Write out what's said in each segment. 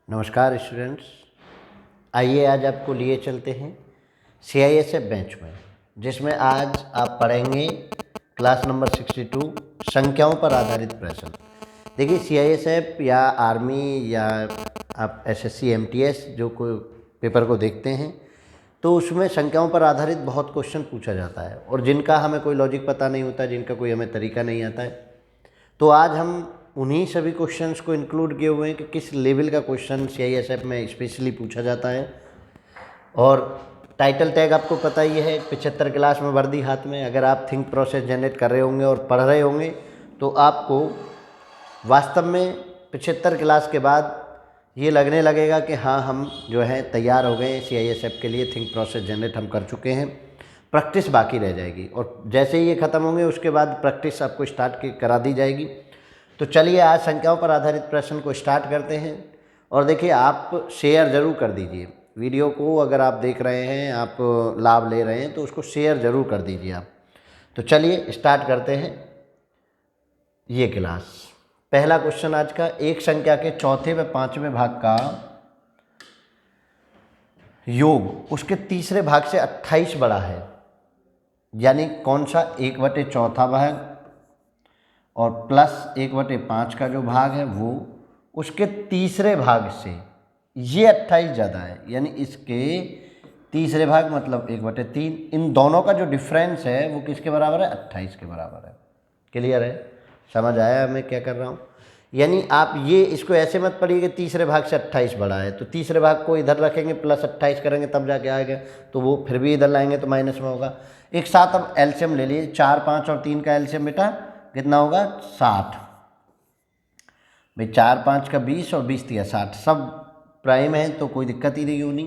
नमस्कार स्टूडेंट्स, आइए आज आपको लिए चलते हैं CISF बेंच में, जिसमें आज आप पढ़ेंगे क्लास नंबर 62 संख्याओं पर आधारित प्रश्न। देखिए CISF या आर्मी या आप SSC MTS जो कोई पेपर को देखते हैं तो उसमें संख्याओं पर आधारित बहुत क्वेश्चन पूछा जाता है और जिनका हमें कोई लॉजिक पता नहीं होता, जिनका कोई हमें तरीका नहीं आता है। तो आज हम उन्हीं सभी क्वेश्चंस को इंक्लूड किए हुए हैं कि किस लेवल का क्वेश्चन CISF में स्पेशली पूछा जाता है। और टाइटल टैग आपको पता ही है, 75 क्लास में वर्दी हाथ में। अगर आप थिंक प्रोसेस जनरेट कर रहे होंगे और पढ़ रहे होंगे तो आपको वास्तव में 75 क्लास के बाद ये लगने लगेगा कि हाँ, हम जो है तैयार हो गए CISF के लिए। थिंक प्रोसेस जनरेट हम कर चुके हैं, प्रैक्टिस बाकी रह जाएगी और जैसे ही ये ख़त्म होंगे उसके बाद प्रैक्टिस आपको स्टार्ट करा दी जाएगी। तो चलिए आज संख्याओं पर आधारित प्रश्न को स्टार्ट करते हैं। और देखिए, आप शेयर ज़रूर कर दीजिए वीडियो को। अगर आप देख रहे हैं, आप लाभ ले रहे हैं तो उसको शेयर ज़रूर कर दीजिए आप। तो चलिए स्टार्ट करते हैं ये क्लास। पहला क्वेश्चन आज का, एक संख्या के चौथे व पाँचवें भाग का योग उसके तीसरे भाग से 28 बड़ा है। यानी कौन सा? 1/4 भाग और प्लस 1/5 का जो भाग है वो उसके तीसरे भाग से ये 28 ज़्यादा है। यानी इसके तीसरे भाग मतलब 1/3, इन दोनों का जो डिफरेंस है वो किसके बराबर है? 28 के बराबर है। क्लियर है? समझ आया मैं क्या कर रहा हूँ? यानी आप ये इसको ऐसे मत पढ़िए कि तीसरे भाग से 28 बड़ा है तो तीसरे भाग को इधर रखेंगे, प्लस 28 करेंगे तब जाके आएगा, तो वो फिर भी इधर लाएंगे तो माइनस में होगा। एक साथ अब एलसीएम ले लीजिए, 4, 5 और 3 का एलसीएम बेटा कितना होगा? 60। भाई 4, 5 का 20 और 20 दिया 60, सब प्राइम है तो कोई दिक्कत ही नहीं होनी।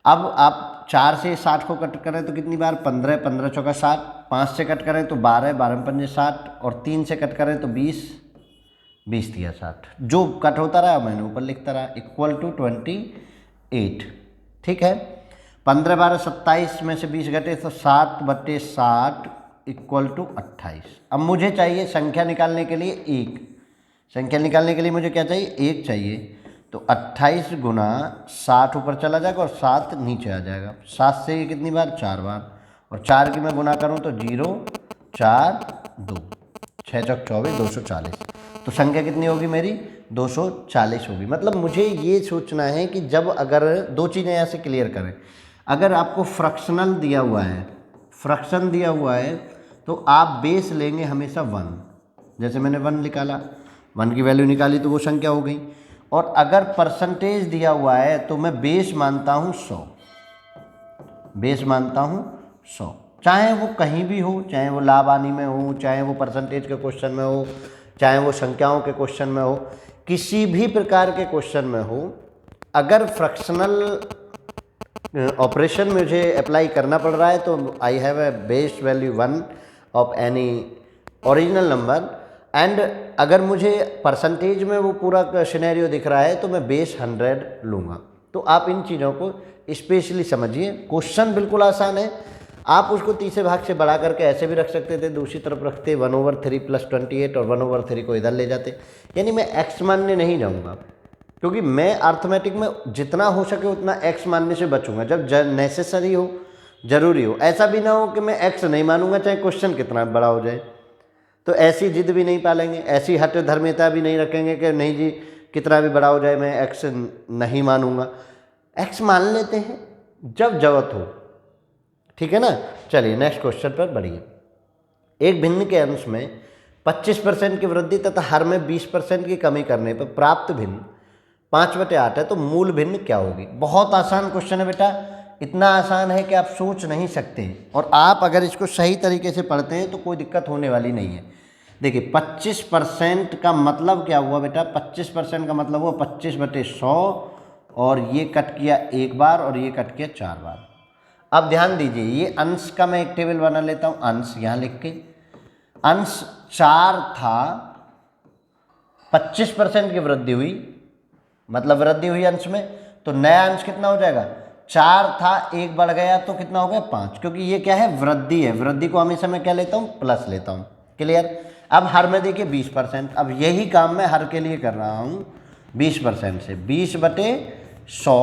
अब आप 4 से 60 को कट करें तो कितनी बार? 15, 15 चौका 60, 5 से कट करें तो 12, 12 पंजे 60 और 3 से कट करें तो 20, 20 दिया 60। जो कट होता रहा मैंने ऊपर लिखता रहा, इक्वल टू 28। ठीक है, 15, 12, 27 में से 20 घटे तो 7/60 इक्वल टू 28। अब मुझे चाहिए संख्या निकालने के लिए एक। संख्या निकालने के लिए मुझे क्या चाहिए? एक चाहिए। तो 28 गुना 60 ऊपर चला जाएगा और 7 नीचे आ जाएगा। 7 से कितनी बार? 4 बार। और 4 की मैं गुना करूं तो 0, 4, 2, 6 चौक 24, 240। तो संख्या कितनी होगी मेरी? 240 होगी। मतलब मुझे ये सोचना है कि जब अगर दो चीज़ें यहाँ से क्लियर करें, अगर आपको फ्रैक्शनल दिया हुआ है, फ्रैक्शन दिया हुआ है तो आप बेस लेंगे हमेशा 1। जैसे मैंने 1 निकाला, 1 की वैल्यू निकाली तो वो संख्या हो गई। और अगर परसेंटेज दिया हुआ है तो मैं बेस मानता हूँ 100। बेस मानता हूँ 100, चाहे वो कहीं भी हो, चाहे वो लाभ हानि में हो, चाहे वो परसेंटेज के क्वेश्चन में हो, चाहे वो संख्याओं के क्वेश्चन में हो, किसी भी प्रकार के क्वेश्चन में हो, अगर फ्रैक्शनल ऑपरेशन मुझे अप्लाई करना पड़ रहा है तो I have a base value 1 of any original number. And अगर मुझे परसेंटेज में वो पूरा सिनेरियो दिख रहा है तो मैं बेस 100 लूँगा। तो आप इन चीज़ों को स्पेशली समझिए। क्वेश्चन बिल्कुल आसान है, आप उसको तीसरे भाग से बढ़ा करके ऐसे भी रख सकते थे, दूसरी तरफ रखते 1/3 + 28 और 1/3 को इधर ले जाते। यानी मैं एक्स मानने नहीं जाऊँगा क्योंकि मैं अर्थमेटिक में जितना हो सके उतना एक्स मानने से बचूंगा जब नेसेसरी हो, ज़रूरी हो। ऐसा भी ना हो कि मैं एक्स नहीं मानूंगा चाहे क्वेश्चन कितना बड़ा हो जाए। तो ऐसी जिद भी नहीं पालेंगे, ऐसी हट धर्मिता भी नहीं रखेंगे कि नहीं जी कितना भी बड़ा हो जाए मैं एक्स नहीं मानूंगा। एक्स मान लेते हैं जब जरूरत हो। ठीक है ना? चलिए नेक्स्ट क्वेश्चन पर बढ़िए। एक भिन्न के अंश में 25% की वृद्धि तथा हर में 20% की कमी करने पर प्राप्त भिन्न 5/8 है तो मूल भिन्न क्या होगी? बहुत आसान क्वेश्चन है बेटा, इतना आसान है कि आप सोच नहीं सकते। और आप अगर इसको सही तरीके से पढ़ते हैं तो कोई दिक्कत होने वाली नहीं है। देखिए 25% का मतलब क्या हुआ बेटा? 25% का मतलब हुआ 25/100 और ये कट किया एक बार और ये कट किया 4 बार। अब ध्यान दीजिए, ये अंश का मैं एक टेबल बना लेता हूँ। अंश यहाँ लिख के, अंश 4 था, 25% की वृद्धि हुई, मतलब वृद्धि हुई अंश में, तो नया अंश कितना हो जाएगा? 4 था, 1 बढ़ गया तो कितना हो गया? 5। क्योंकि ये क्या है? वृद्धि है। वृद्धि को हमेशा मैं क्या लेता हूँ? प्लस लेता हूँ। क्लियर? अब हर में देखिए 20%। अब यही काम मैं हर के लिए कर रहा हूँ 20% से 20/100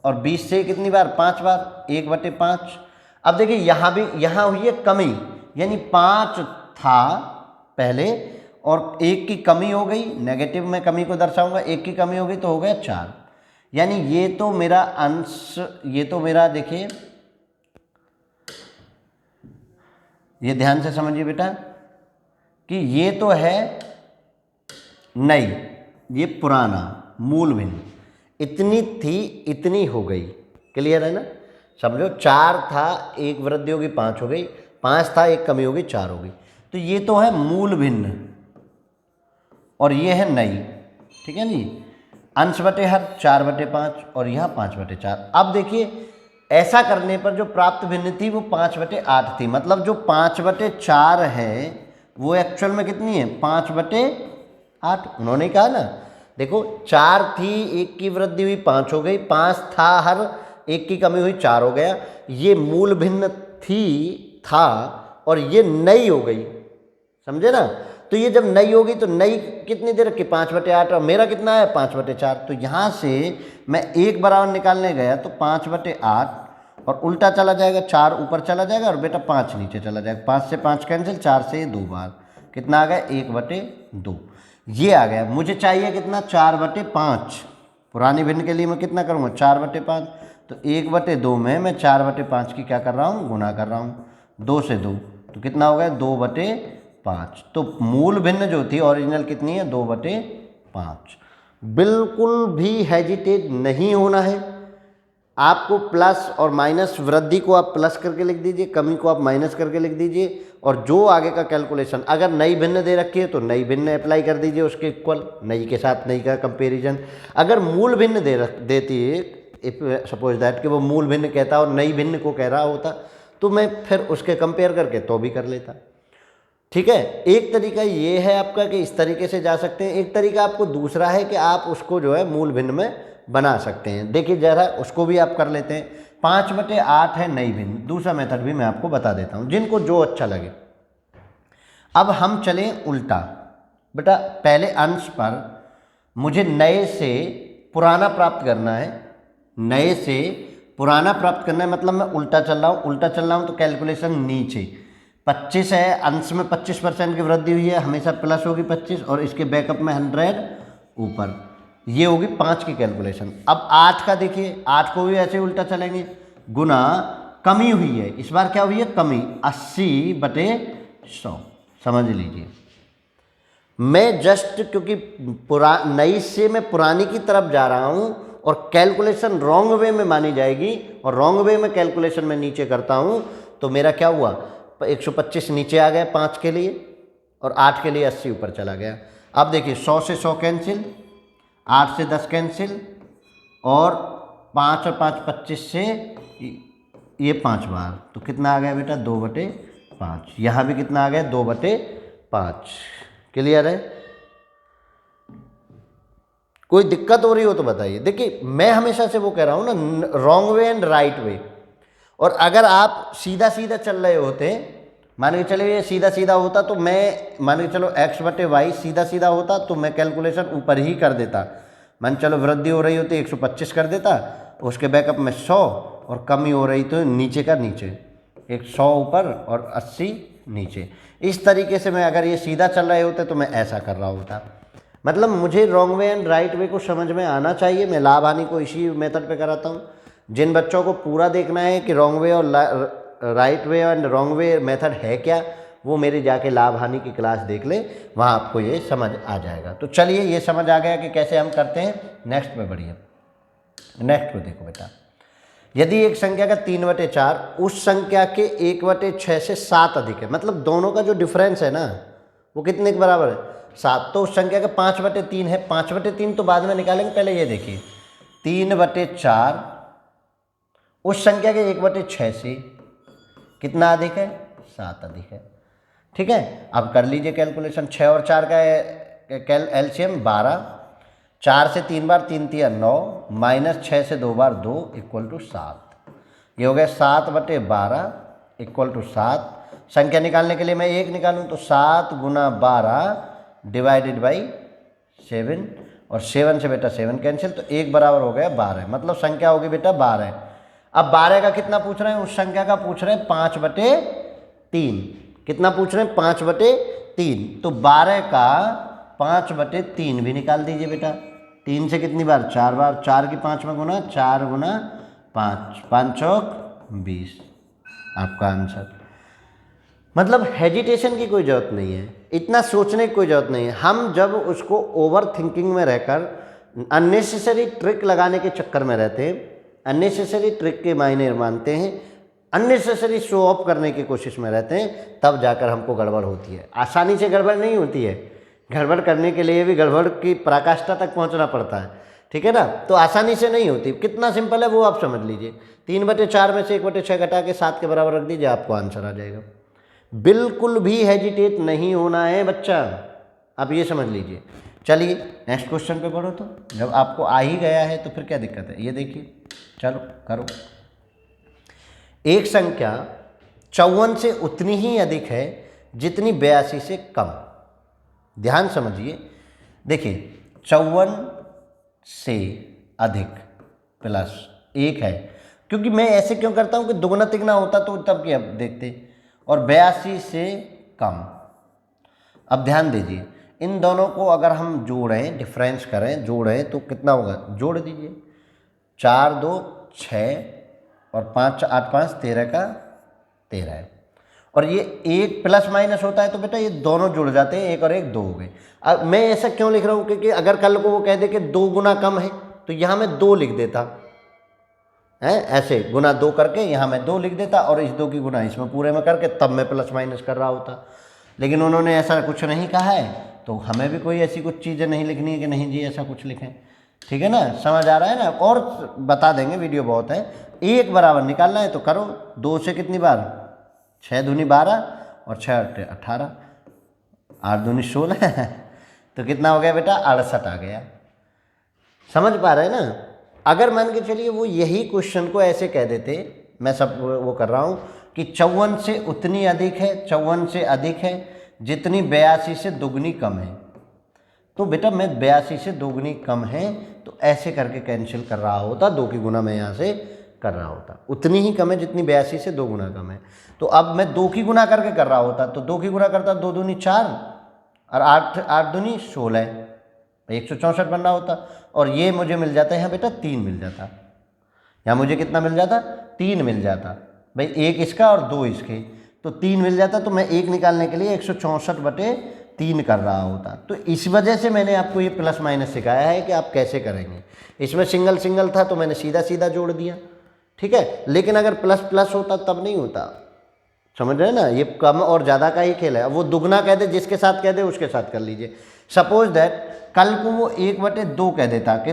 और 20 से कितनी बार 5 बार 1/5। अब देखिए यहाँ भी यहाँ हुई है कमी, यानी 5 था पहले और 1 की कमी हो गई, नेगेटिव में कमी को दर्शाऊंगा, 1 की कमी हो गई तो हो गया 4। यानी ये तो मेरा अंश, ये तो मेरा देखिए, ये ध्यान से समझिए बेटा कि ये तो है नई, ये पुराना मूल भिन्न, इतनी थी इतनी हो गई, क्लियर है ना। समझो 4 था, 1 वृद्धि होगी 5 हो गई, 5 था 1 कमी होगी 4 हो गई। तो ये तो है मूल भिन्न और ये है नई, ठीक है जी। अंश बटे हर 4/5 और यहाँ 5/4। अब देखिए ऐसा करने पर जो प्राप्त भिन्न थी वो 5/8 थी, मतलब जो 5/4 है वो एक्चुअल में कितनी है 5/8। उन्होंने कहा ना, देखो 4 थी 1 की वृद्धि हुई 5 हो गई, 5 था हर 1 की कमी हुई 4 हो गया। ये मूल भिन्न था और ये नई हो गई, समझे ना। तो ये जब नई होगी तो नई कितनी देर रखी 5/8 और मेरा कितना है 5/4। तो यहाँ से मैं 1 बराबर निकालने गया तो 5/8 और उल्टा चला जाएगा, 4 ऊपर चला जाएगा और बेटा 5 नीचे चला जाएगा। 5 से 5 कैंसिल, 4 से 2 बार, कितना आ गया 1/2। ये आ गया। मुझे चाहिए कितना 4/5। पुरानी भिन्न के लिए मैं कितना करूँगा 4/5। तो 1/2 में मैं 4/5 की क्या कर रहा हूँ गुना कर रहा हूँ, 2 से 2 तो कितना हो गया 2/5। तो मूल भिन्न जो थी ओरिजिनल कितनी है 2/5। बिल्कुल भी हेजिटेट नहीं होना है आपको। प्लस और माइनस, वृद्धि को आप प्लस करके लिख दीजिए, कमी को आप माइनस करके लिख दीजिए और जो आगे का कैलकुलेशन, अगर नई भिन्न दे रखी है तो नई भिन्न अप्लाई कर दीजिए उसके इक्वल, नई के साथ नई का कंपैरिजन। अगर मूल भिन्न देती है, सपोज दैट कि वो मूल भिन्न कहता और नई भिन्न को कह रहा होता तो मैं फिर उसके कंपेयर करके तो भी कर लेता, ठीक है। एक तरीका ये है आपका कि इस तरीके से जा सकते हैं। एक तरीका आपको दूसरा है कि आप उसको जो है मूल भिन्न में बना सकते हैं। देखिए जरा उसको भी आप कर लेते हैं। 5/8 है नई भिन्न, दूसरा मेथड भी मैं आपको बता देता हूँ, जिनको जो अच्छा लगे। अब हम चलें उल्टा। बेटा पहले अंश पर मुझे नए से पुराना प्राप्त करना है, नए से पुराना प्राप्त करना है, मतलब मैं उल्टा चल रहा हूँ, उल्टा चल रहा हूँ तो कैलकुलेशन नीचे 25 है, अंश में 25% की वृद्धि हुई है, हमेशा प्लस होगी 25 और इसके बैकअप में 100 ऊपर, ये होगी 5 की कैलकुलेशन। अब 8 का देखिए, 8 को भी ऐसे उल्टा चलेंगे, गुना कमी हुई है, इस बार क्या हुई है कमी 80/100, समझ लीजिए। मैं जस्ट क्योंकि नई से मैं पुरानी की तरफ जा रहा हूँ और कैलकुलेशन रॉन्ग वे में मानी जाएगी और रॉन्ग वे में कैलकुलेशन में नीचे करता हूँ तो मेरा क्या हुआ 125 नीचे आ गया 5 के लिए और 8 के लिए 80 ऊपर चला गया। अब देखिए 100 से 100 कैंसिल, 8 से 10 कैंसिल और 5 और 5 25 से ये 5 बार, तो कितना आ गया बेटा 2/5। यहाँ भी कितना आ गया 2/5। क्लियर है? कोई दिक्कत हो रही हो तो बताइए। देखिए मैं हमेशा से वो कह रहा हूँ ना, wrong way and right way. और अगर आप सीधा सीधा चल रहे होते, मान के चलो ये सीधा सीधा होता तो मैं मान के चलो x/y सीधा सीधा होता तो मैं कैलकुलेशन ऊपर ही कर देता। मान चलो वृद्धि हो रही होती 125 कर देता, उसके बैकअप में 100 और कमी हो रही तो नीचे का नीचे 100 ऊपर और 80 नीचे। इस तरीके से मैं अगर ये सीधा चल रहे होते तो मैं ऐसा कर रहा होता। मतलब मुझे wrong way and right way को समझ में आना चाहिए। मैं लाभ हानि को इसी मेथड पे कराता हूँ। जिन बच्चों को पूरा देखना है कि रॉन्ग वे और right way and wrong way method है क्या, वो मेरे जाके लाभ हानि की क्लास देख ले, वहाँ आपको ये समझ आ जाएगा। तो चलिए ये समझ आ गया कि कैसे हम करते हैं। नेक्स्ट पे बढ़िए। नेक्स्ट को देखो बेटा, यदि एक संख्या का 3/4 उस संख्या के 1/6 से 7 अधिक है, मतलब दोनों का जो डिफरेंस है ना वो कितने के बराबर है 7, तो उस संख्या का 5/3 है। 5/3 तो बाद में निकालेंगे, पहले ये देखिए 3/4 उस संख्या के 1/6 से कितना अधिक है 7 अधिक है। ठीक है, अब कर लीजिए कैलकुलेशन। 6 और 4 का एलसीएम 12, 4 से 3 बार 3 तिया 9 माइनस 6 से 2 बार 2 इक्वल टू 7। ये हो गया 7/12 इक्वल टू 7। संख्या निकालने के लिए मैं 1 निकालूं तो 7 × 12 डिवाइडेड बाई 7 और 7 से बेटा 7 कैंसिल, तो 1 बराबर हो गया 12, मतलब संख्या होगी बेटा 12। अब 12 का कितना पूछ रहे हैं, उस संख्या का पूछ रहे हैं 5/3। कितना पूछ रहे हैं, 5/3। तो 12 का 5/3 भी निकाल दीजिए बेटा। 3 से कितनी बार, 4 बार, 4 की 5 में गुना, 4 गुना 5, 5 चौक 20, आपका आंसर। मतलब हेजिटेशन की कोई ज़रूरत नहीं है, इतना सोचने की कोई ज़रूरत नहीं है। हम जब उसको ओवर थिंकिंग में रहकर अननेसेसरी ट्रिक लगाने के चक्कर में रहते हैं, अननेसेसरी ट्रिक के मायने मानते हैं, अननेसेसरी शो ऑफ करने की कोशिश में रहते हैं, तब जाकर हमको गड़बड़ होती है। आसानी से गड़बड़ नहीं होती है, गड़बड़ करने के लिए भी गड़बड़ की पराकाष्ठा तक पहुंचना पड़ता है, ठीक है ना। तो आसानी से नहीं होती, कितना सिंपल है वो आप समझ लीजिए। 3/4 में से 1/6 घटा के 7 के बराबर रख दीजिए, आपको आंसर आ जाएगा। बिल्कुल भी हेजिटेट नहीं होना है बच्चा, आप ये समझ लीजिए। चलिए नेक्स्ट क्वेश्चन पे बढ़ो। तो जब आपको आ ही गया है तो फिर क्या दिक्कत है, ये देखिए, चलो करो। एक संख्या 54 से उतनी ही अधिक है जितनी 82 से कम। ध्यान समझिए, देखिए 54 से अधिक प्लस 1 है, क्योंकि मैं ऐसे क्यों करता हूँ कि दुगना तिगना होता तो तब क्या देखते, और 82 से कम। अब ध्यान दीजिए, इन दोनों को अगर हम जोड़ें, डिफरेंस करें, जोड़ें तो कितना होगा, जोड़ दीजिए। 4 2 6 और 5 8 5 13 का 13 है, और ये 1 प्लस माइनस होता है तो बेटा ये दोनों जुड़ जाते हैं, 1 और 1 2 हो गए। अब मैं ऐसा क्यों लिख रहा हूँ, क्योंकि अगर कल को वो कह दे कि 2 गुना कम है तो यहाँ मैं 2 लिख देता है, ऐसे गुना 2 करके यहाँ मैं 2 लिख देता, और इस 2 की गुना इसमें पूरे में करके तब मैं प्लस माइनस कर रहा होता। लेकिन उन्होंने ऐसा कुछ नहीं कहा है, तो हमें भी कोई ऐसी कुछ चीज़ें नहीं लिखनी है कि नहीं जी ऐसा कुछ लिखें, ठीक है ना, समझ आ रहा है ना। और बता देंगे, वीडियो बहुत है। 1 बराबर निकालना है तो करो, 2 से कितनी बार, 6 दूनी 12 और 6 18, 8 दूनी 16 तो कितना हो गया बेटा, 68 आ गया। समझ पा रहे हैं ना। अगर मान के चलिए वो यही क्वेश्चन को ऐसे कह देते, मैं सब वो कर रहा हूँ कि 54 से उतनी अधिक है, 54 से अधिक है जितनी 82 से दुगनी कम है, तो बेटा मैं 82 से दोगुनी कम है तो ऐसे करके कैंसिल कर रहा होता, 2 की गुना मैं यहाँ से कर रहा होता। उतनी ही कम है जितनी 82 से 2 गुना कम है, तो अब मैं 2 की गुना करके कर रहा होता, तो 2 की गुना करता, 2 दूनी 4 और 8 दूनी 16, 164 बन रहा होता। और ये मुझे मिल जाता है यहाँ बेटा 3 मिल जाता, यहाँ मुझे कितना मिल जाता, 3 मिल जाता भाई, 1 इसका और 2 इसके, तो 3 मिल जाता। तो मैं 1 निकालने के लिए 164/3 कर रहा होता। तो इस वजह से मैंने आपको ये प्लस माइनस सिखाया है कि आप कैसे करेंगे। इसमें सिंगल सिंगल था तो मैंने सीधा सीधा जोड़ दिया, ठीक है। लेकिन अगर प्लस प्लस होता तब नहीं होता, समझ रहे हैं ना। ये कम और ज़्यादा का ही खेल है। वो दुगना कह दे, जिसके साथ कह दे उसके साथ कर लीजिए। सपोज दैट कल को वो 1/2 कह देता कि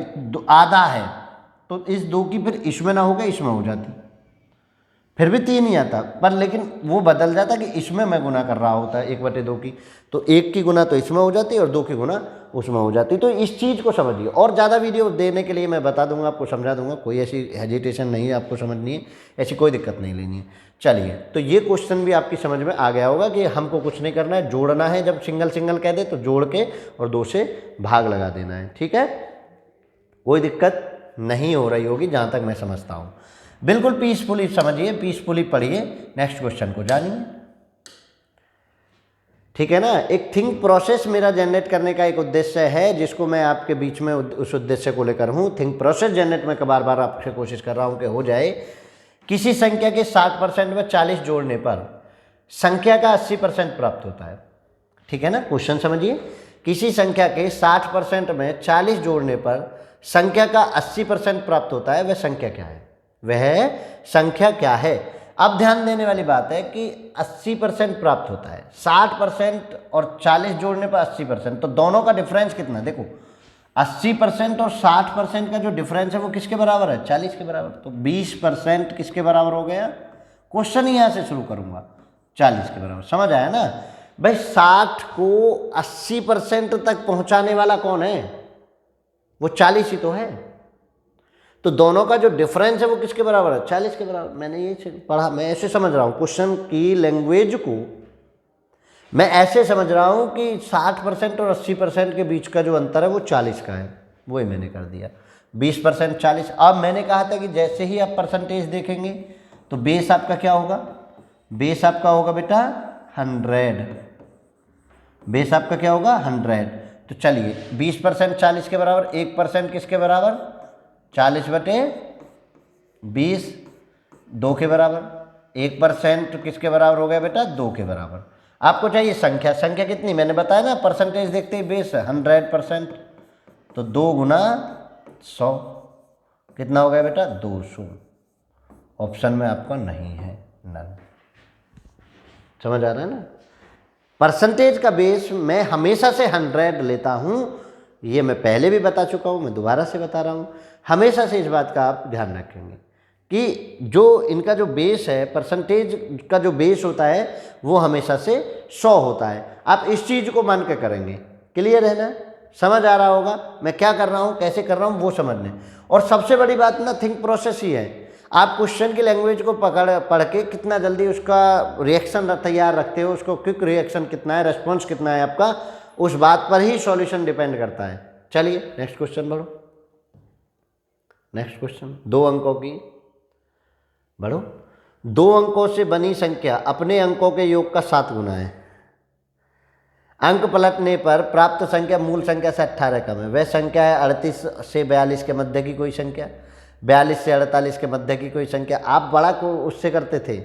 आधा है, तो इस 2 की फिर इसमें ना होगा, इसमें हो जाती, फिर भी 3 ही आता, पर लेकिन वो बदल जाता कि इसमें मैं गुना कर रहा होता है 1/2 की, तो 1 की गुना तो इसमें हो जाती और 2 की गुना उसमें हो जाती। तो इस चीज़ को समझिए, और ज़्यादा वीडियो देने के लिए मैं बता दूंगा, आपको समझा दूंगा, कोई ऐसी हेजिटेशन नहीं है, आपको समझनी है, ऐसी कोई दिक्कत नहीं लेनी है। चलिए, तो ये क्वेश्चन भी आपकी समझ में आ गया होगा कि हमको कुछ नहीं करना है, जोड़ना है। जब सिंगल सिंगल कह दे तो जोड़ के और 2 से भाग लगा देना है, ठीक है। कोई दिक्कत नहीं हो रही होगी जहाँ तक मैं समझता हूँ। बिल्कुल पीसफुली समझिए, पीसफुली पढ़िए, नेक्स्ट क्वेश्चन को जानिए, ठीक है ना। एक थिंक प्रोसेस मेरा जनरेट करने का एक उद्देश्य है, जिसको मैं आपके बीच में उस उद्देश्य को लेकर हूँ। थिंक प्रोसेस जनरेट में बार बार आपसे कोशिश कर रहा हूँ कि हो जाए। किसी संख्या के 60% में 40 जोड़ने पर संख्या का 80% प्राप्त होता है, ठीक है ना। क्वेश्चन समझिए, किसी संख्या के 60% में 40 जोड़ने पर संख्या का 80% प्राप्त होता है, वह संख्या क्या है, वह संख्या क्या है। अब ध्यान देने वाली बात है कि 80% प्राप्त होता है, 60% और 40 जोड़ने पर 80%, तो दोनों का डिफरेंस कितना, देखो 80% और 60% का जो डिफरेंस है वो किसके बराबर है, 40 के बराबर। तो 20% किसके बराबर हो गया, क्वेश्चन ही यहाँ से शुरू करूँगा, 40 के बराबर। समझ आया ना भाई। 60 को 80% तक पहुँचाने वाला कौन है, वो 40 ही तो है। तो दोनों का जो डिफरेंस है वो किसके बराबर है, 40 के बराबर। मैंने ये पढ़ा, मैं ऐसे समझ रहा हूँ क्वेश्चन की लैंग्वेज को, मैं ऐसे समझ रहा हूँ कि 60% और 80% के बीच का जो अंतर है वो 40 का है। वही मैंने कर दिया। 20% 40। अब मैंने कहा था कि जैसे ही आप परसेंटेज देखेंगे तो बेस आपका क्या होगा, बेस आपका होगा बेटा 100। बेस आपका क्या होगा 100। तो चलिए 20% 40 के बराबर, 1% किसके बराबर 40/20 2 के बराबर, 1% किसके बराबर हो गया बेटा 2 के बराबर। आपको चाहिए संख्या, संख्या कितनी मैंने बताया ना, परसेंटेज देखते ही बेस 100%, तो 2 गुना 100 कितना हो गया बेटा 200। ऑप्शन में आपका नहीं है, नन। समझ आ रहा है ना। परसेंटेज का बेस मैं हमेशा से 100 लेता हूँ, ये मैं पहले भी बता चुका हूँ, मैं दोबारा से बता रहा हूँ। हमेशा से इस बात का आप ध्यान रखेंगे कि जो इनका जो बेस है, परसेंटेज का जो बेस होता है वो हमेशा से 100 होता है। आप इस चीज़ को मान के करेंगे, क्लियर है ना, समझ आ रहा होगा मैं क्या कर रहा हूँ, कैसे कर रहा हूँ वो समझने। और सबसे बड़ी बात ना थिंक प्रोसेस ही है। आप क्वेश्चन की लैंग्वेज को पढ़ के कितना जल्दी उसका रिएक्शन तैयार रखते हो, उसको क्विक रिएक्शन कितना है, रेस्पॉन्स कितना है आपका, उस बात पर ही सॉल्यूशन डिपेंड करता है। चलिए नेक्स्ट क्वेश्चन बढ़ो। नेक्स्ट क्वेश्चन 2 अंकों की बढ़ो। 2 अंकों से बनी संख्या अपने अंकों के योग का 7 गुना है। अंक पलटने पर प्राप्त संख्या मूल संख्या से 18 कम है। वह संख्या है 38 से 42 के मध्य की कोई संख्या, 42 से 48 के मध्य की कोई संख्या। आप बड़ा को उससे करते थे,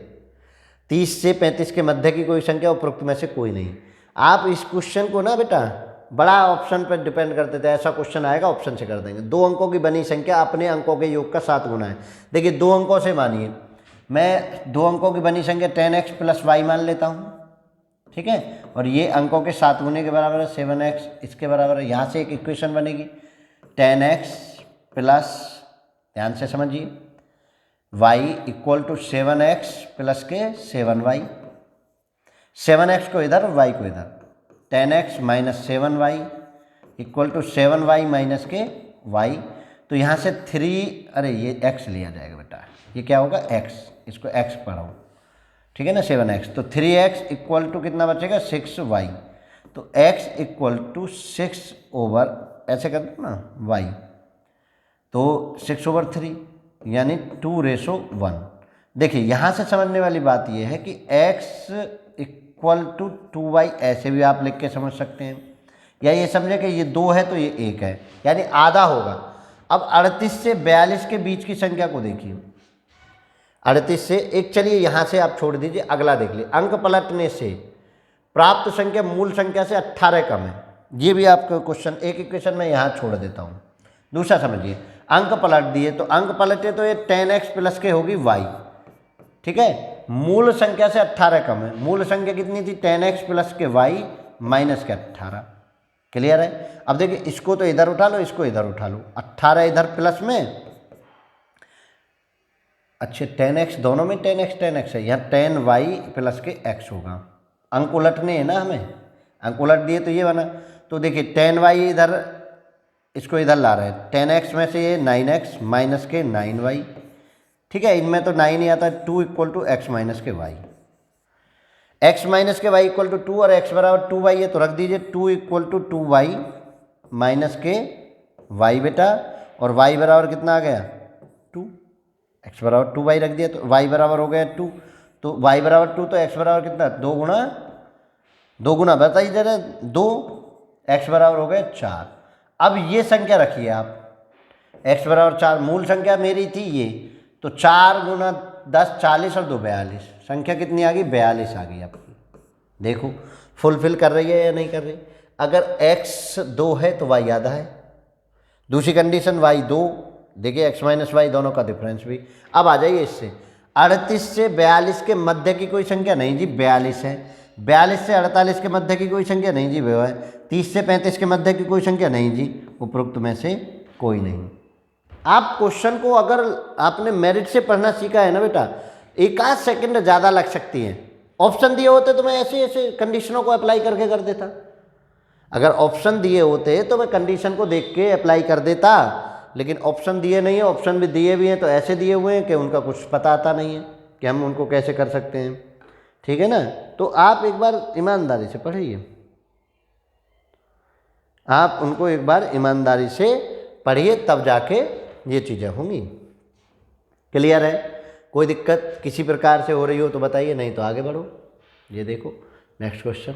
30 से 35 के मध्य की कोई संख्या, उपरोक्त में से कोई नहीं। आप इस क्वेश्चन को ना बेटा बड़ा ऑप्शन पर डिपेंड करते थे, ऐसा क्वेश्चन आएगा ऑप्शन से कर देंगे। 2 अंकों की बनी संख्या अपने अंकों के योग का 7 गुना है। देखिए 2 अंकों से मानिए, मैं 2 अंकों की बनी संख्या 10x + y मान लेता हूँ, ठीक है, और ये अंकों के 7 गुने के बराबर है, 7x इसके बराबर है। यहाँ से एक इक्वेशन बनेगी 10x प्लस, ध्यान से समझिए, y = 7x प्लस के 7y, 7x को इधर और y को इधर, 10x - 7y = 7y माइनस के y। तो यहाँ से 3, अरे ये x लिया जाएगा बेटा, ये क्या होगा x, इसको x पढ़ो, ठीक है ना, 7x। तो 3x = कितना बचेगा 6y। तो x = 6 ऐसे कर दो ना y, तो 6/3 यानी 2:1। देखिए यहाँ से समझने वाली बात यह है कि x = 2y, ऐसे भी आप लिख के समझ सकते हैं, या ये समझे कि ये 2 है तो ये 1 है, यानी आधा होगा। अब 38 से 42 के बीच की संख्या को देखिए, 38 से 1, चलिए यहाँ से आप छोड़ दीजिए, अगला देख लीजिए। अंक पलटने से प्राप्त संख्या मूल संख्या से 18 कम है। ये भी आपका क्वेश्चन, एक इक्वेशन मैं यहाँ छोड़ देता हूँ। दूसरा समझिए, अंक पलट दिए, तो अंक पलटे तो ये 10x प्लस के होगी y, ठीक है, मूल संख्या से 18 कम है। मूल संख्या कितनी थी 10x प्लस के y माइनस के 18, क्लियर है। अब देखिए इसको तो इधर उठा लो, इसको इधर उठा लो, 18 इधर प्लस में, अच्छे 10x दोनों में 10x है, यहाँ 10y प्लस के x होगा। अंक उलटने हैं ना हमें, अंक उलट दिए तो ये बना। तो देखिए 10y इधर, इसको इधर ला रहे हैं, 10x में से ये 9x माइनस के 9y, ठीक है, इनमें तो 9 ही आता है। 2 = x माइनस के y, x माइनस के y = 2 और x बराबर 2y है, तो रख दीजिए 2 = 2y माइनस के y बेटा, और y बराबर कितना आ गया 2, x बराबर 2y रख दिया, तो y बराबर हो गया 2। तो y बराबर 2, तो x बराबर कितना 2 गुना बताइए जरा 2, x बराबर हो गया 4। अब ये संख्या रखिए आप, x बराबर 4, मूल संख्या मेरी थी ये, तो 4 गुना 10 40 और 2 42, संख्या कितनी आ गई 42 आ गई आपकी। देखो फुलफिल कर रही है या नहीं कर रही। अगर x 2 है तो y आधा है। दूसरी कंडीशन y 2, देखिए x माइनस y दोनों का डिफरेंस भी। अब आ जाइए इससे, 38 से 42 के मध्य की कोई संख्या नहीं जी, 42 है। 42 से 48 के मध्य की कोई संख्या नहीं जी, वो है। 30 से 35 के मध्य की कोई संख्या नहीं जी, उपरोक्त में से कोई नहीं। आप क्वेश्चन को अगर आपने मेरिट से पढ़ना सीखा है ना बेटा, एक आध सेकंड ज़्यादा लग सकती है। ऑप्शन दिए होते तो मैं ऐसे ऐसे कंडीशनों को अप्लाई करके कर देता। अगर ऑप्शन दिए होते तो मैं कंडीशन को देख के अप्लाई कर देता, लेकिन ऑप्शन दिए नहीं है। ऑप्शन भी दिए भी हैं तो ऐसे दिए हुए हैं कि उनका कुछ पता आता नहीं है कि हम उनको कैसे कर सकते हैं, ठीक है ना। तो आप एक बार ईमानदारी से पढ़िए, आप उनको एक बार ईमानदारी से पढ़िए, तब जाके ये चीज़ें होंगी। क्लियर है? कोई दिक्कत किसी प्रकार से हो रही हो तो बताइए, नहीं तो आगे बढ़ो। ये देखो नेक्स्ट क्वेश्चन,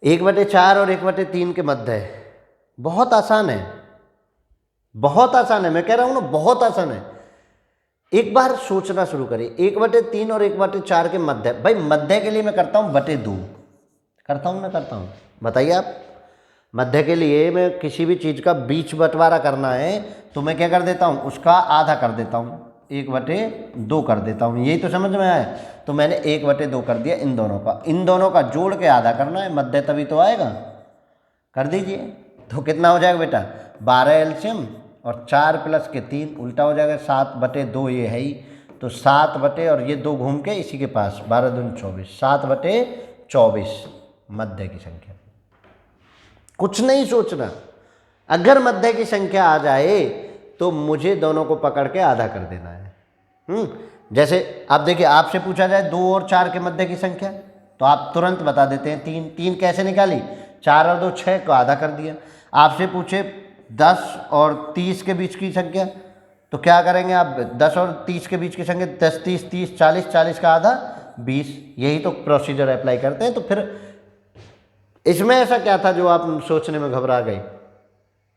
1/4 और 1/3 के मध्य है। बहुत आसान है, बहुत आसान है, मैं कह रहा हूँ ना बहुत आसान है। एक बार सोचना शुरू करिए, 1/3 और 1/4 के मध्य। भाई मध्य के लिए मैं करता हूँ 2 करता हूँ, मैं करता हूँ, बताइए आप। मध्य के लिए मैं किसी भी चीज़ का बीच बंटवारा करना है तो मैं क्या कर देता हूँ, उसका आधा कर देता हूँ, 1/2 कर देता हूँ। यही तो समझ में आया। तो मैंने 1/2 कर दिया इन दोनों का, इन दोनों का जोड़ के आधा करना है, मध्य तभी तो आएगा। कर दीजिए, तो कितना हो जाएगा बेटा, 12 एलसीएम और 4 + के 3 उल्टा हो जाएगा, 7/2 ये है ही, तो 7 और ये 2 घूम के इसी के पास, 12 दूनी 24, 7/24 मध्य की संख्या। कुछ नहीं सोचना, अगर मध्य की संख्या आ जाए तो मुझे दोनों को पकड़ के आधा कर देना है। जैसे आप देखिए, आपसे पूछा जाए 2 और 4 के मध्य की संख्या तो आप तुरंत बता देते हैं 3। 3 कैसे निकाली, 4 और 2 6 को आधा कर दिया। आपसे पूछे 10 और 30 के बीच की संख्या तो क्या करेंगे आप, 10 और 30 के बीच की संख्या, 10 30 30 40, 40 का आधा 20। यही तो प्रोसीजर अप्लाई करते हैं। तो फिर इसमें ऐसा क्या था जो आप सोचने में घबरा गए,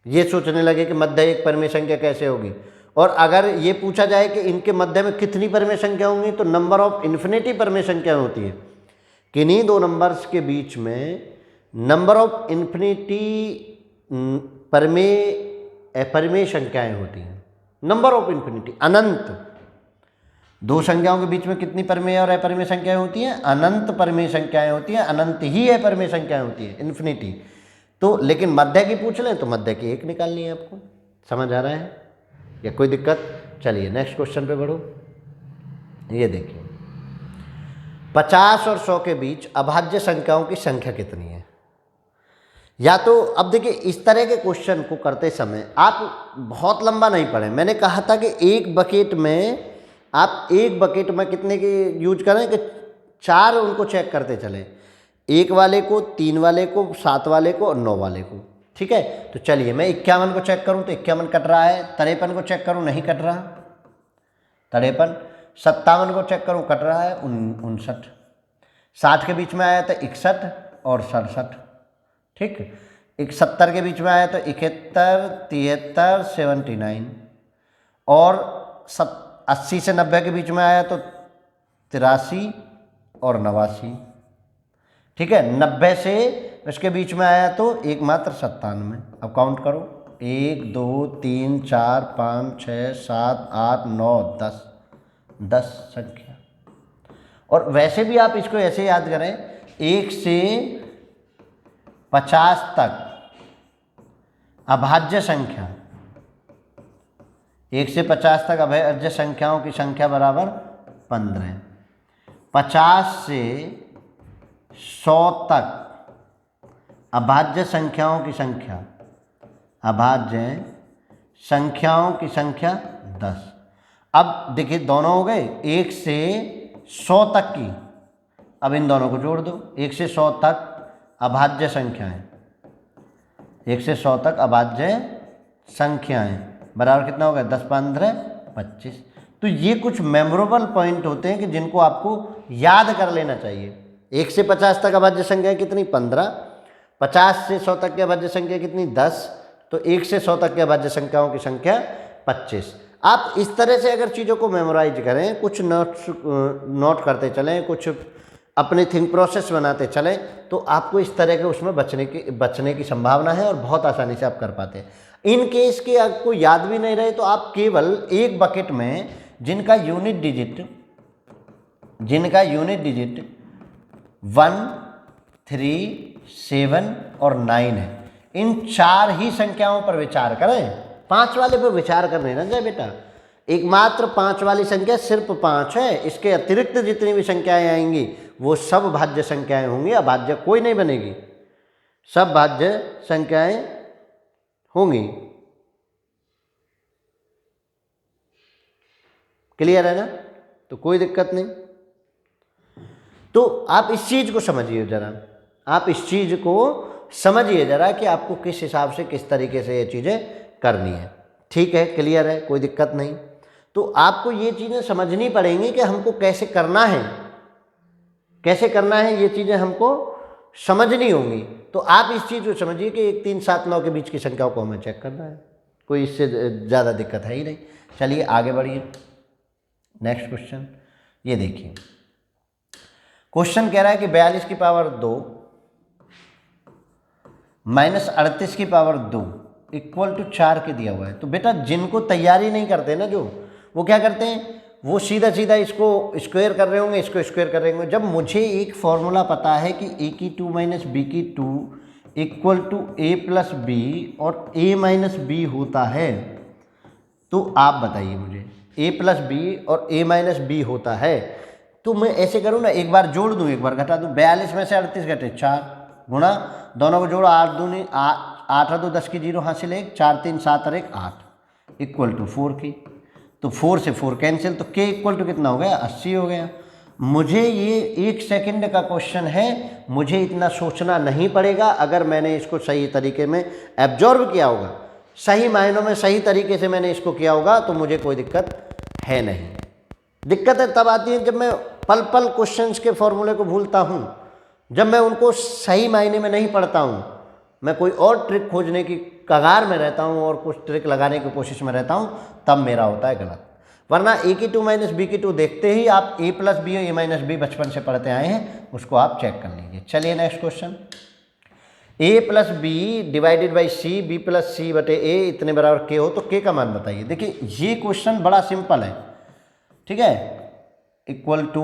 ये सोचने लगे कि मध्य एक परिमेय संख्या कैसे होगी। और अगर ये पूछा जाए कि इनके मध्य में कितनी परिमेय संख्या होंगी तो नंबर ऑफ इन्फिनिटी परिमेय संख्या होती है। किन्हीं दो नंबर्स के बीच में नंबर ऑफ इन्फिनिटी परिमेय संख्याएं होती हैं। नंबर ऑफ इन्फिनिटी अनंत, दो संख्याओं के बीच में कितनी परिमेय और अपरिमेय संख्याएं होती हैं, अनंत परिमेय संख्याएं होती हैं, अनंत ही अपरिमेय संख्याएं होती हैं, इन्फिनिटी। तो लेकिन मध्य की पूछ लें तो मध्य की एक निकालनी है आपको। समझ आ रहा है या कोई दिक्कत? चलिए नेक्स्ट क्वेश्चन पे बढ़ो। ये देखिए, 50 और 100 के बीच अभाज्य संख्याओं की संख्या कितनी है? या तो अब देखिए, इस तरह के क्वेश्चन को करते समय आप बहुत लंबा नहीं पढ़ें। मैंने कहा था कि एक बकेट में आप एक बकेट में कितने के यूज करें कि 4 उनको चेक करते चलें, 1 वाले को, 3 वाले को, 7 वाले को और 9 वाले को। ठीक है, तो चलिए मैं 51 को चेक करूं तो 51 कट रहा है, 53 को चेक करूं नहीं कट रहा 53, 57 को चेक करूं कट रहा है 59, 60 के बीच में आया था 61 और 67। ठीक, 70 के बीच में आया तो 71, 73, 79 और 80 से 90 के बीच में आया तो 83 और 89। ठीक है, 90 से इसके बीच में आया तो एक मात्र 97। अब काउंट करो, 1 2 3 4 5 6 7 8 9 10, 10 संख्या। और वैसे भी आप इसको ऐसे याद करें, 1 से 50 तक अभाज्य संख्या, 1 से 50 तक अभाज्य संख्याओं की संख्या बराबर 15। 50 से 100 तक अभाज्य संख्याओं की संख्या, अभाज्य संख्याओं की संख्या 10। अब देखिए दोनों हो गए 1 से 100 तक की। अब इन दोनों को जोड़ दो, 1 से 100 तक अभाज्य संख्याएं, 1 से 100 तक अभाज्य संख्याएं बराबर कितना होगा, 10 15 25। तो ये कुछ मेमोरेबल पॉइंट होते हैं कि जिनको आपको याद कर लेना चाहिए। 1 से 50 तक अभाज्य संख्या कितनी, 15। 50 से 100 तक की अभाज्य संख्या कितनी, 10। तो 1 से 100 तक की अभाज्य संख्याओं की संख्या 25। आप इस तरह से अगर चीज़ों को मेमोराइज करें, कुछ नोट करते चलें, कुछ अपने थिंक प्रोसेस बनाते चलें, तो आपको इस तरह के उसमें बचने की संभावना है और बहुत आसानी से आप कर पाते हैं। इन केस के आपको याद भी नहीं रहे तो आप केवल एक बकेट में जिनका यूनिट डिजिट 1 3 7 और 9 है, इन 4 ही संख्याओं पर विचार करें। 5 वाले पर विचार करने ना जाए बेटा, एकमात्र 5 वाली संख्या सिर्फ 5 है। इसके अतिरिक्त जितनी भी संख्याएं आएंगी वो सब भाज्य संख्याएं होंगी, अभाज्य कोई नहीं बनेगी, सब भाज्य संख्याएं होंगी। क्लियर है ना? तो कोई दिक्कत नहीं। तो आप इस चीज को समझिए जरा, आप इस चीज को समझिए ज़रा कि आपको किस हिसाब से किस तरीके से ये चीज़ें करनी है। ठीक है, क्लियर है, कोई दिक्कत नहीं। तो आपको ये चीज़ें समझनी पड़ेंगी कि हमको कैसे करना है, कैसे करना है, ये चीज़ें हमको समझनी होंगी। तो आप इस चीज़ को समझिए कि 1 3 7 9 के बीच की संख्याओं को हमें चेक करना है, कोई इससे ज़्यादा दिक्कत है ही नहीं। चलिए आगे बढ़िए, नेक्स्ट क्वेश्चन ये देखिए। क्वेश्चन कह रहा है कि 42 की पावर 2 माइनस 38 की पावर 2 इक्वल टू 4 के दिया हुआ है। तो बेटा जिनको तैयारी नहीं करते ना, जो वो क्या करते हैं, वो सीधा सीधा इसको स्क्वायर कर रहे होंगे, इसको स्क्वायर कर रहे होंगे। जब मुझे एक फॉर्मूला पता है कि a की 2 माइनस बी की 2 equal to a plus B और a माइनस बी होता है, तो आप बताइए मुझे a प्लस बी और a माइनस बी होता है, तो मैं ऐसे करूँ ना, एक बार जोड़ दूँ एक बार घटा दूँ। 42 में से 38 घटे 4 गुणा, दोनों को जोड़ो, 8 दूनी 8 2 10 की 0 हासिल 1, 4 3 7 और 1 8 इक्वल टू 4 की। तो 4 से 4 कैंसिल, तो k इक्वल टू कितना हो गया, 80 हो गया। मुझे ये 1 सेकंड का क्वेश्चन है, मुझे इतना सोचना नहीं पड़ेगा। अगर मैंने इसको सही तरीके में एब्जॉर्व किया होगा, सही मायनों में सही तरीके से मैंने इसको किया होगा, तो मुझे कोई दिक्कत है नहीं। दिक्कतें तब आती हैं जब मैं पल पल क्वेश्चंस के फॉर्मूले को भूलता हूँ, जब मैं उनको सही मायने में नहीं पढ़ता हूँ, मैं कोई और ट्रिक खोजने की कगार में रहता हूँ और कुछ ट्रिक लगाने की कोशिश में रहता हूँ, तब मेरा होता है गलत। वरना a की 2 माइनस बी की 2 देखते ही आप a प्लस बी और a माइनस बी बचपन से पढ़ते आए हैं, उसको आप चेक कर लीजिए। चलिए next question, a plus B divided by C, B plus C बटे a इतने बराबर k हो तो k का मान बताइए। देखिए ये क्वेश्चन बड़ा सिंपल है, ठीक है। Equal to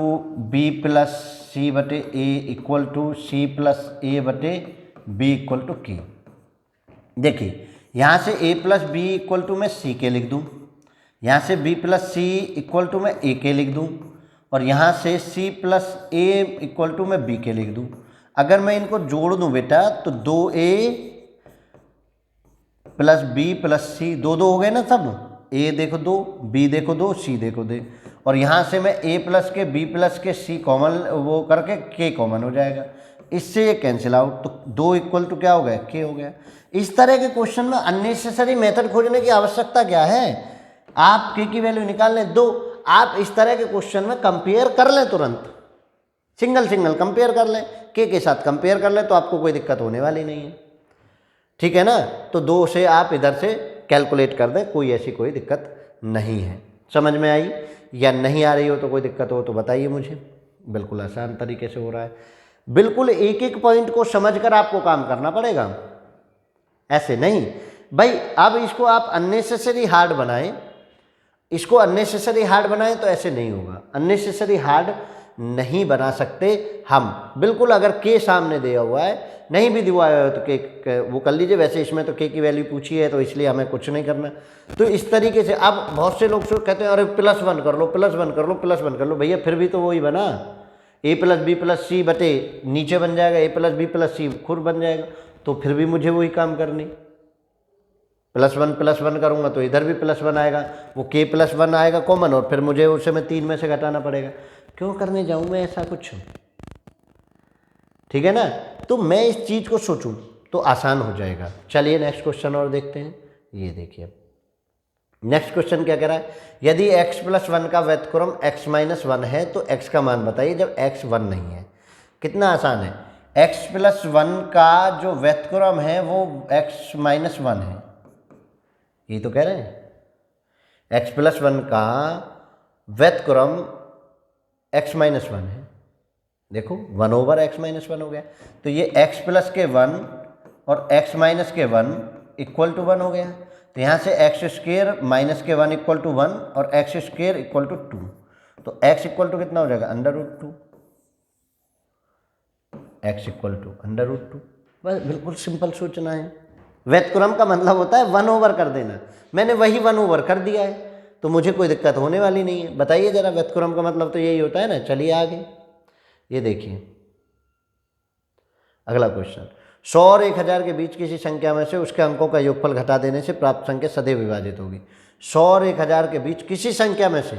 B plus C बटे A equal to C plus A बटे बी इक्वल टू के। देखिए यहाँ से A plus B equal to मैं सी के लिख दूँ, यहाँ से B plus C equal to मैं ए के लिख दूँ, और यहाँ से C plus A equal to मैं बी के लिख दूँ। अगर मैं इनको जोड़ दूँ बेटा तो 2a प्लस बी प्लस सी, 2 2 हो गए ना सब, a देखो 2, b देखो 2, c देखो 2, और यहाँ से मैं a प्लस के b प्लस के c कॉमन वो करके k कॉमन हो जाएगा, इससे ये कैंसिल आउट, तो 2 इक्वल टू क्या हो गया, k हो गया। इस तरह के क्वेश्चन में अननेसेसरी मेथड खोजने की आवश्यकता क्या है, आप k की वैल्यू निकाल लें। दो आप इस तरह के क्वेश्चन में कंपेयर कर लें, तुरंत सिंगल सिंगल कंपेयर कर लें, k के साथ कंपेयर कर लें, तो आपको कोई दिक्कत होने वाली नहीं है, ठीक है ना। तो 2 से आप इधर से कैलकुलेट कर दें, कोई ऐसी कोई दिक्कत नहीं है। समझ में आई या नहीं आ रही हो तो कोई दिक्कत हो तो बताइए मुझे। बिल्कुल आसान तरीके से हो रहा है, बिल्कुल एक एक पॉइंट को समझकर आपको काम करना पड़ेगा, ऐसे नहीं भाई। अब इसको आप अननेसेसरी हार्ड बनाएं, इसको अननेसेसरी हार्ड बनाएं तो ऐसे नहीं होगा। अननेसेसरी हार्ड नहीं बना सकते हम, बिल्कुल। अगर के सामने दिया हुआ है, नहीं भी दिया हुआ है तो के वो कर लीजिए। वैसे इसमें तो के की वैल्यू पूछी है तो इसलिए हमें कुछ नहीं करना। तो इस तरीके से अब बहुत से लोग कहते हैं अरे +1 कर लो, +1 कर लो, +1 कर लो। भैया फिर भी तो वही बना, a plus B plus C बटे नीचे बन जाएगा a प्लस बी प्लस सी खुद बन जाएगा, तो फिर भी मुझे वही काम करनी। +1 करूँगा तो इधर भी +1 आएगा, वो k +1 आएगा कॉमन, और फिर मुझे उसे मैं 3 में से घटाना पड़ेगा। क्यों करने जाऊँ मैं ऐसा कुछ, ठीक है ना। तो मैं इस चीज़ को सोचूं तो आसान हो जाएगा। चलिए नेक्स्ट क्वेश्चन और देखते हैं। ये देखिए नेक्स्ट क्वेश्चन क्या कह रहा है, यदि x+1 का व्युत्क्रम x-1 है तो x का मान बताइए जब x 1 नहीं है। कितना आसान है, x+1 का जो व्युत्क्रम है वो x-1 है, ये तो कह रहे हैं x+1 का व्युत्क्रम x-1 है। देखो 1/x-1 हो गया, तो ये x प्लस के 1 और x माइनस के 1 इक्वल टू 1 हो गया। तो यहाँ से x² माइनस के 1 इक्वल टू 1 और x² इक्वल टू 2, तो x इक्वल टू कितना हो जाएगा, √2, x इक्वल टू √2। बस बिल्कुल सिंपल सोचना है। व्युत्क्रम का मतलब होता है 1/, कर देना। मैंने वही 1/, कर दिया है, तो मुझे कोई दिक्कत होने वाली नहीं है। बताइए जरा, व्युत्क्रम का मतलब तो यही होता है ना। चलिए आगे ये देखिए अगला क्वेश्चन, 100 और 1000 के बीच किसी संख्या में से उसके अंकों का योगफल घटा देने से प्राप्त संख्या सदैव विभाजित होगी। 100 और 1000 के बीच किसी संख्या में से,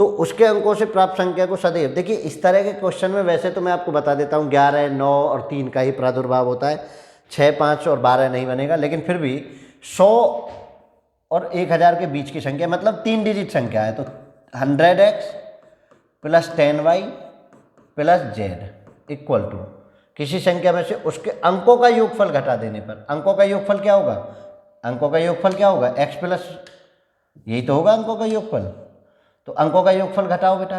तो उसके अंकों से प्राप्त संख्या को सदैव, देखिए इस तरह के क्वेश्चन में वैसे तो मैं आपको बता देता हूँ 11, 9 और 3 का ही प्रादुर्भाव होता है, 6, 5 और 12 नहीं बनेगा, लेकिन फिर भी 100 और 1000 के बीच की संख्या मतलब 3 डिजिट संख्या है, तो 100x plus 10y plus z equal to किसी संख्या में से उसके अंकों का योगफल घटा देने पर, अंकों का योगफल क्या होगा, अंकों का योगफल क्या होगा, x प्लस, यही तो होगा अंकों का योगफल। तो अंकों का योगफल घटाओ बेटा,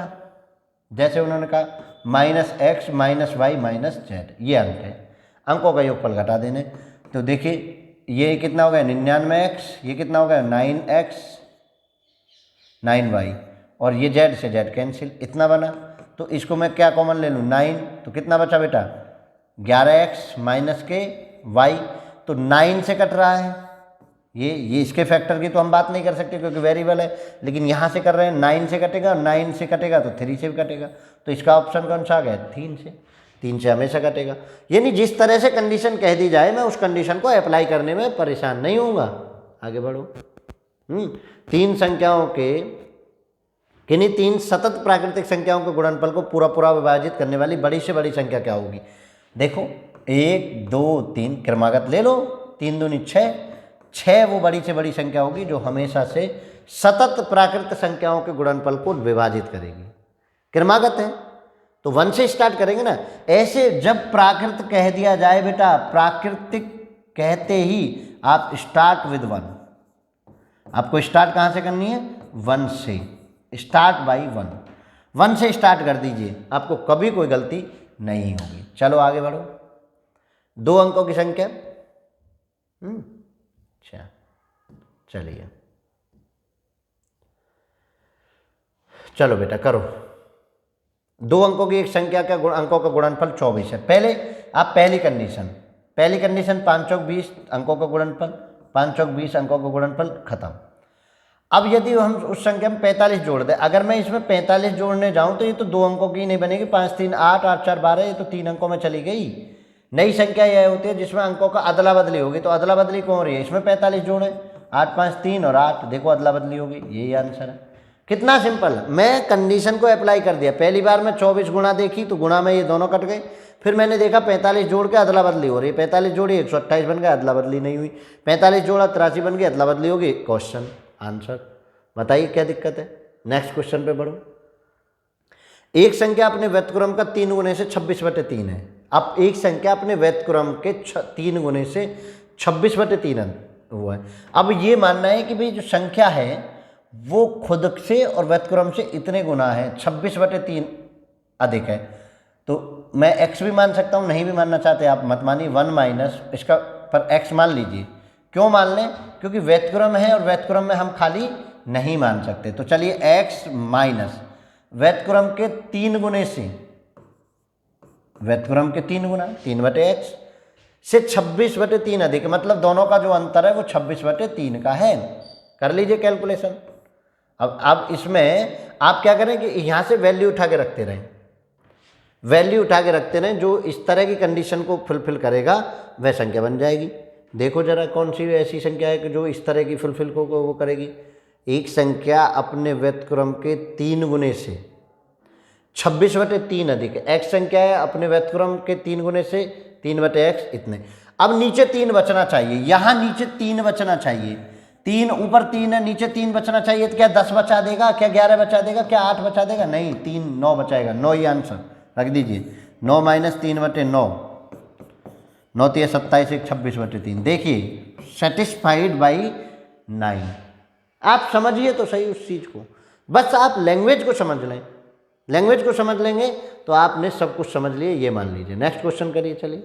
जैसे उन्होंने कहा -x -y -z, ये अंक है, अंकों का योगफल घटा देने। तो देखिए ये कितना हो गया 99x, ये कितना हो गया 9x 9y, और ये z से z कैंसिल, इतना बना। तो इसको मैं क्या कॉमन ले लूँ 9, तो कितना बचा बेटा 11x माइनस के y, तो 9 से कट रहा है, ये इसके फैक्टर की तो हम बात नहीं कर सकते क्योंकि वेरिएबल है, लेकिन यहाँ से कर रहे हैं 9 से कटेगा, 9 से कटेगा तो 3 से भी कटेगा, तो इसका ऑप्शन कौन सा आ गया 3 से हमेशा कटेगा। यानी जिस तरह से कंडीशन कह दी जाए मैं उस कंडीशन को अप्लाई करने में परेशान नहीं होऊंगा। आगे बढ़ो। 3 संख्याओं के किन्हीं 3 सतत प्राकृतिक संख्याओं के गुणनफल को पूरा विभाजित करने वाली बड़ी से बड़ी संख्या क्या होगी। देखो 1 2 3 क्रमागत ले लो, 3 दूनी 6 वो बड़ी से बड़ी संख्या होगी जो हमेशा से सतत प्राकृत संख्याओं के गुणनफल को विभाजित करेगी। क्रमागत है तो 1 से स्टार्ट करेंगे ना। ऐसे जब प्राकृत कह दिया जाए बेटा, प्राकृतिक कहते ही आप स्टार्ट विद 1, आपको स्टार्ट कहाँ से करनी है 1 से, स्टार्ट बाई 1 से स्टार्ट कर दीजिए, आपको कभी कोई गलती नहीं होगी। चलो आगे बढ़ो। 2 अंकों की संख्या, अच्छा चलिए चलो बेटा करो। 2 अंकों की एक संख्या का अंकों का गुणनफल 24 है। पहले आप पहली कंडीशन 5 चौक 20 अंकों का गुणनफल, 5 चौक 20 अंकों का गुणनफल खत्म। अब यदि हम उस संख्या में 45 जोड़ दें, अगर मैं इसमें 45 जोड़ने जाऊं तो ये तो 2 अंकों की नहीं बनेगी, 5 3 8 8 4 12, ये तो 3 अंकों में चली गई। नई संख्या यह होती है जिसमें अंकों का अदला बदली होगी, तो अदला बदली कौन हो रही है, इसमें 45 जोड़े 8 5 3 और 8, देखो अदला बदली होगी, यही आंसर है। कितना सिंपल, मैं कंडीशन को अप्लाई कर दिया। पहली बार मैं 24 गुणा देखी तो गुणा में ये दोनों कट गए, फिर मैंने देखा 45 जोड़ के अदला बदली हो रही है, 45 जोड़ी 128 बन गया, अदला बदली नहीं हुई, 45 जोड़ा 83 बन गई, अदला बदली होगी। क्वेश्चन आंसर, बताइए क्या दिक्कत है। नेक्स्ट क्वेश्चन पे बढ़ो। एक संख्या अपने व्यतक्रम का 3 गुने से 26/3 है। अब एक संख्या अपने व्यतक्रम के 3 गुने से 26/3 हुआ है। अब ये मानना है कि भाई जो संख्या है वो खुद से और व्यतक्रम से इतने गुना है, 26/3 अधिक है। तो मैं x भी मान सकता हूँ, नहीं भी मानना चाहते आप मत मानिए, 1 माइनस इसका पर x मान लीजिए। क्यों मान लें, क्योंकि व्यतक्रम है और व्यतक्रम में हम खाली नहीं मान सकते। तो चलिए x माइनस व्यतक्रम के 3 गुने से, व्यतक्रम के 3 गुना 3/x से 26/3 अधिक, मतलब दोनों का जो अंतर है वो 26/3 का है। कर लीजिए कैलकुलेशन। अब इसमें आप क्या करें कि यहाँ से वैल्यू उठा के रखते रहें, वैल्यू उठा के रखते रहें, जो इस तरह की कंडीशन को फुलफिल करेगा वह संख्या बन जाएगी। देखो जरा कौन सी ऐसी संख्या है कि जो इस तरह की फुलफिल को वो करेगी। एक संख्या अपने व्यतक्रम के 3 गुने से 26/3 अधिक है। x संख्या है अपने व्यतक्रम के 3 गुने से 3/x इतने। अब नीचे 3 बचना चाहिए, यहाँ नीचे 3 बचना चाहिए, 3 ऊपर 3 है, नीचे 3 बचना चाहिए। तो क्या 10 बचा देगा, क्या 11 बचा देगा, क्या 8 बचा देगा, नहीं 3 9 बचाएगा। 9 ही आंसर रख दीजिए। 9 माइनस 3/9, 9 3 27, 26/3। देखिए सेटिस्फाइड बाई 9। आप समझिए तो सही उस चीज़ को, बस आप लैंग्वेज को समझ लें, लैंग्वेज को समझ लेंगे तो आपने सब कुछ समझ लिए, ये मान लीजिए। नेक्स्ट क्वेश्चन करिए। चलिए,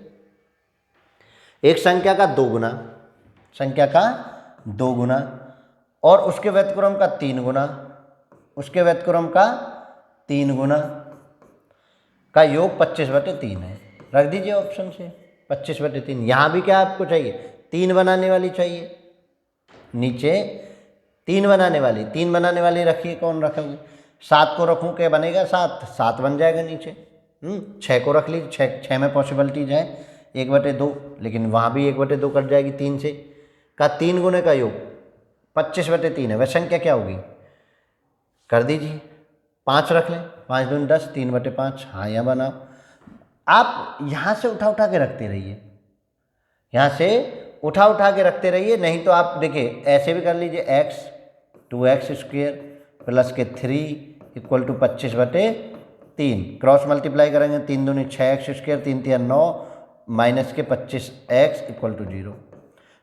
एक संख्या का 2 गुना, संख्या का 2 गुना और उसके व्यतक्रम का 3 गुना, उसके व्यतक्रम का 3 गुना का योग 25/3 है। रख दीजिए ऑप्शन से 25/3। यहाँ भी क्या आपको चाहिए, 3 बनाने वाली चाहिए, नीचे 3 बनाने वाली, 3 बनाने वाली रखिए। कौन रखोगे, 7 को रखूँ क्या बनेगा, 7 बन जाएगा नीचे। 6 को रख लीजिए, 6 में पॉसिबिलिटीज है 1/2, लेकिन वहाँ भी 1/2 कट जाएगी 3 से। का 3 गुने का योग 25/3 है, वह संख्या क्या होगी, कर दीजिए। 5 रख लें, 5 दूनी 10, 3/5। हाँ, यहाँ बनाओ। आप यहाँ से उठा उठा के रखते रहिए, यहाँ से उठा उठा के रखते रहिए, नहीं तो आप देखिए ऐसे भी कर लीजिए, x 2x² प्लस के 3 इक्वल टू 25/3। क्रॉस मल्टीप्लाई करेंगे, 3 दूनी 6x², 3 तिया 9 माइनस के 25x इक्वल टू 0।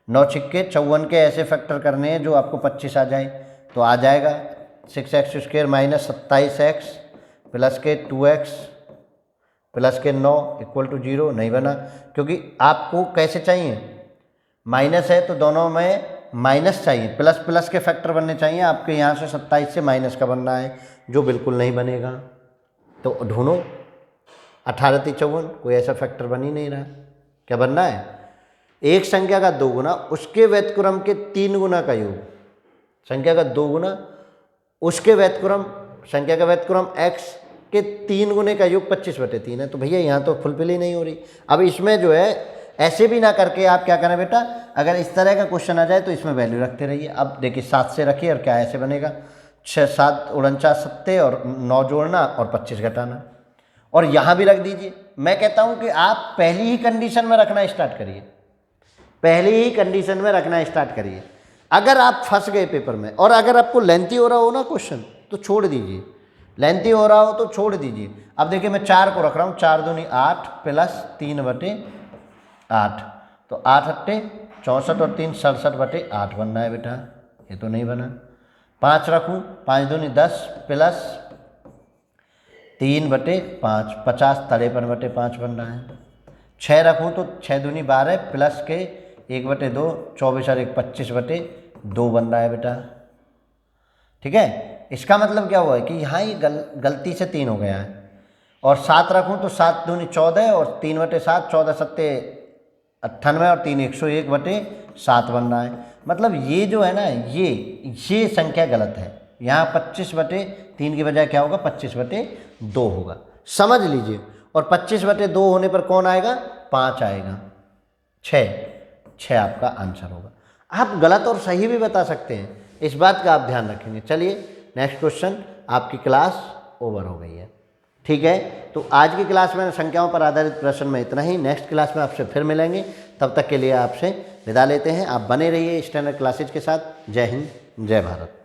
9 छिक्के 54 के ऐसे फैक्टर करने हैं जो आपको 25 आ जाए, तो आ जाएगा 6x² माइनस 27x प्लस के 2x प्लस के 9 इक्वल टू 0। नहीं बना, क्योंकि आपको कैसे चाहिए, माइनस है तो दोनों में माइनस चाहिए, प्लस प्लस के फैक्टर बनने चाहिए। आपके यहाँ से 27 से माइनस का बनना है, जो बिल्कुल नहीं बनेगा। तो ढूंढो, 18 × 54 कोई ऐसा फैक्टर बन ही नहीं रहा। क्या बनना है, एक संख्या का 2 गुना उसके व्यतिक्रम के 3 गुना का योग, संख्या का 2 गुना उसके व्यतिक्रम, संख्या का व्यतिक्रम x के 3 गुने का योग 25/3 है। तो भैया यहाँ तो फुलफिल ही नहीं हो रही। अब इसमें जो है ऐसे भी ना करके आप क्या करें बेटा, अगर इस तरह का क्वेश्चन आ जाए तो इसमें वैल्यू रखते रहिए। अब देखिए 7 से रखिए और क्या ऐसे बनेगा, 6 7 49 सत्ते और 9 जोड़ना और 25 घटाना, और यहाँ भी रख दीजिए। मैं कहता हूँ कि आप पहली ही कंडीशन में रखना स्टार्ट करिए, पहली ही कंडीशन में रखना स्टार्ट करिए। अगर आप फंस गए पेपर में और अगर आपको लेंथी हो रहा हो ना क्वेश्चन, तो छोड़ दीजिए, लेंथी हो रहा हो तो छोड़ दीजिए। अब देखिए मैं 4 को रख रहा हूँ, 4 दूनी 8 प्लस 3/8, तो 8 8 64 और 3 67/8 बनना है बेटा, ये तो नहीं बना। 5 रखूँ, 5 दूनी 10 प्लस 3/5, 50 53/5 बन रहा है। 6 रखूँ तो 6 दूनी 12 प्लस के 1/2, 24 और 1 25/2 बन रहा है बेटा। ठीक है, इसका मतलब क्या हुआ है कि यहाँ ये गलती से 3 हो गया है। और 7 रखूँ तो 7 दूनी 14 और 3/7, 14 सत्ते 98 और 3 101/7 बन रहा है। मतलब ये जो है ना, ये संख्या गलत है। यहाँ 25/3 की बजाय क्या होगा, 25/2 होगा, समझ लीजिए। और 25/2 होने पर कौन आएगा, 5 आएगा, 6 आपका आंसर होगा। आप गलत और सही भी बता सकते हैं, इस बात का आप ध्यान रखेंगे। चलिए नेक्स्ट क्वेश्चन, आपकी क्लास ओवर हो गई है। ठीक है, तो आज की क्लास में संख्याओं पर आधारित प्रश्न में इतना ही। नेक्स्ट क्लास में आपसे फिर मिलेंगे, तब तक के लिए आपसे विदा लेते हैं। आप बने रहिए स्टैंडर्ड क्लासेज के साथ। जय हिंद, जय भारत।